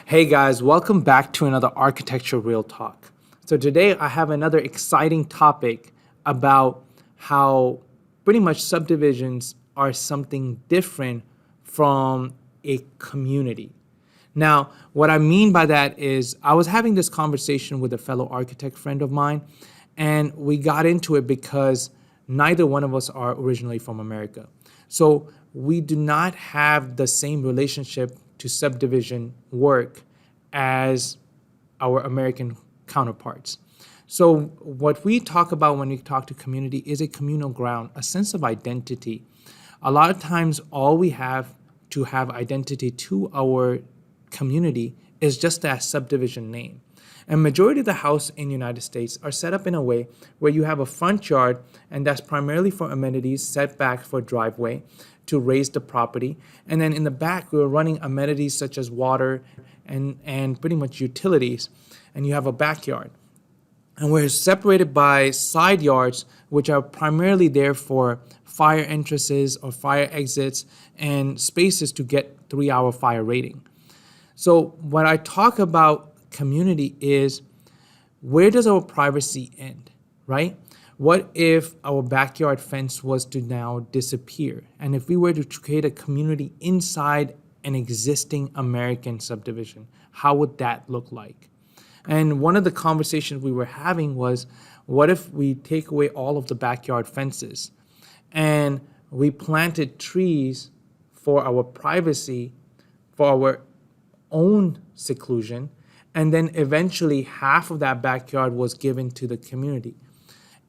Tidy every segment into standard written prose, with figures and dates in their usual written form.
Hey guys, welcome back to another Architecture Real Talk. So today I have another exciting topic about how pretty much subdivisions are something different from a community. Now, what I mean by that is I was having this conversation with a fellow architect friend of mine, and we got into it because neither one of us are originally from America. So we do not have the same relationship to subdivision work as our American counterparts. So what we talk about when we talk to community is a communal ground, a sense of identity. A lot of times all we have to have identity to our community is just that subdivision name. And majority of the houses in the United States are set up in a way where you have a front yard, and that's primarily for amenities, setback for driveway to raise the property. And then in the back, we're running amenities such as water and pretty much utilities. And you have a backyard. And we're separated by side yards, which are primarily there for fire entrances or fire exits and spaces to get 3-hour fire rating. So when I talk about community is, where does our privacy end, right? What if our backyard fence was to now disappear? And if we were to create a community inside an existing American subdivision, how would that look like? And one of the conversations we were having was, what if we take away all of the backyard fences and we planted trees for our privacy, for our own seclusion, and then eventually half of that backyard was given to the community.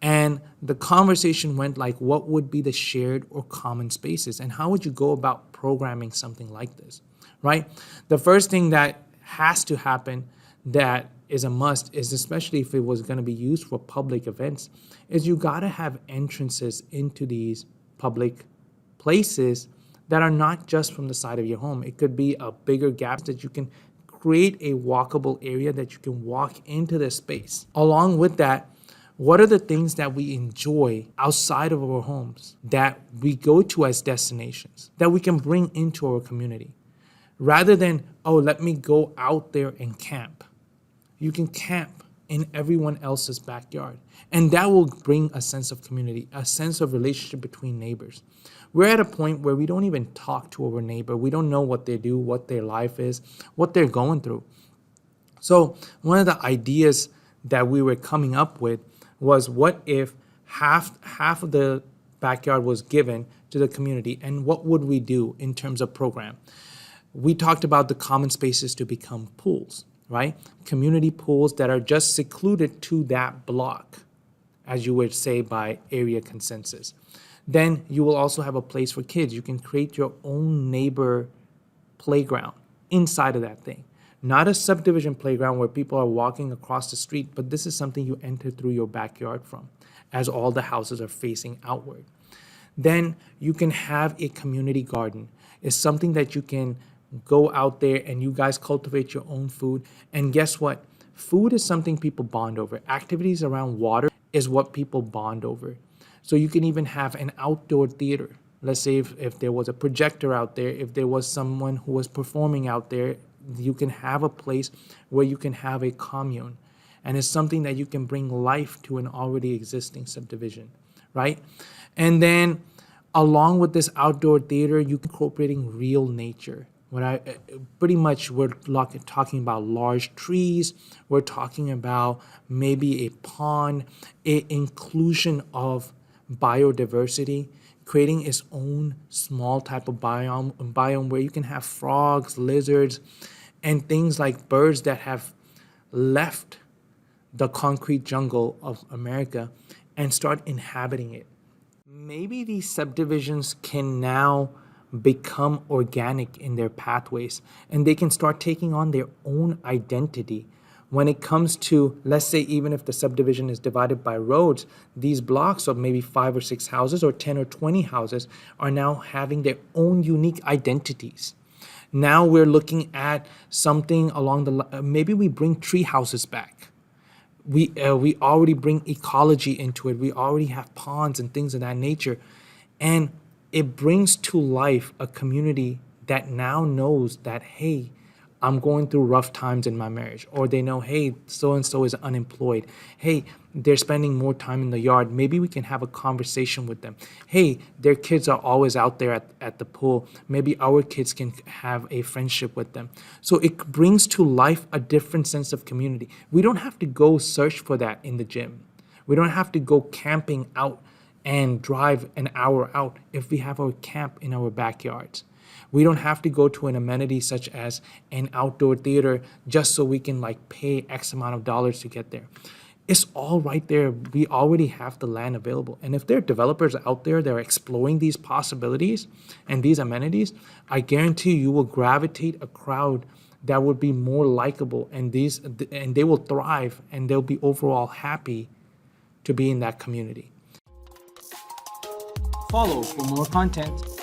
And the conversation went like, what would be the shared or common spaces? And how would you go about programming something like this, right? The first thing that has to happen that is a must is, especially if it was going to be used for public events, is you got to have entrances into these public places that are not just from the side of your home. It could be a bigger gap that you can create a walkable area that you can walk into the space. Along with that, what are the things that we enjoy outside of our homes that we go to as destinations that we can bring into our community? Rather than, oh, let me go out there and camp. You can camp in everyone else's backyard. And that will bring a sense of community, a sense of relationship between neighbors. We're at a point where we don't even talk to our neighbor. We don't know what they do, what their life is, what they're going through. So one of the ideas that we were coming up with was, what if half of the backyard was given to the community, and what would we do in terms of program? We talked about the common spaces to become pools, right? Community pools that are just secluded to that block, as you would say by area consensus. Then you will also have a place for kids. You can create your own neighbor playground inside of that thing. Not a subdivision playground where people are walking across the street, but this is something you enter through your backyard from, as all the houses are facing outward. Then you can have a community garden. It's something that you can go out there and you guys cultivate your own food. And guess what? Food is something people bond over. Activities around water is what people bond over. So you can even have an outdoor theater. Let's say if there was a projector out there, if there was someone who was performing out there, you can have a place where you can have a commune. And it's something that you can bring life to an already existing subdivision, right? And then along with this outdoor theater, you're incorporating real nature. Pretty much we're talking about large trees. We're talking about maybe a pond, a inclusion of biodiversity, creating its own small type of biome where you can have frogs, lizards, and things like birds that have left the concrete jungle of America and start inhabiting it. Maybe these subdivisions can now become organic in their pathways, and they can start taking on their own identity. When it comes to, let's say, even if the subdivision is divided by roads, these blocks of maybe 5 or 6 houses or 10 or 20 houses are now having their own unique identities. Now we're looking at something along the maybe we bring treehouses back. We already bring ecology into it. We already have ponds and things of that nature, and it brings to life a community that now knows that, hey, I'm going through rough times in my marriage, or they know, hey, so and so is unemployed. Hey, they're spending more time in the yard. Maybe we can have a conversation with them. Hey, their kids are always out there at the pool. Maybe our kids can have a friendship with them. So it brings to life a different sense of community. We don't have to go search for that in the gym. We don't have to go camping out and drive an hour out if we have our camp in our backyards. We don't have to go to an amenity such as an outdoor theater just so we can like pay X amount of dollars to get there. It's all right there. We already have the land available. And if there are developers out there that are exploring these possibilities and these amenities, I guarantee you will gravitate a crowd that would be more likable, and they will thrive, and they'll be overall happy to be in that community. Follow for more content.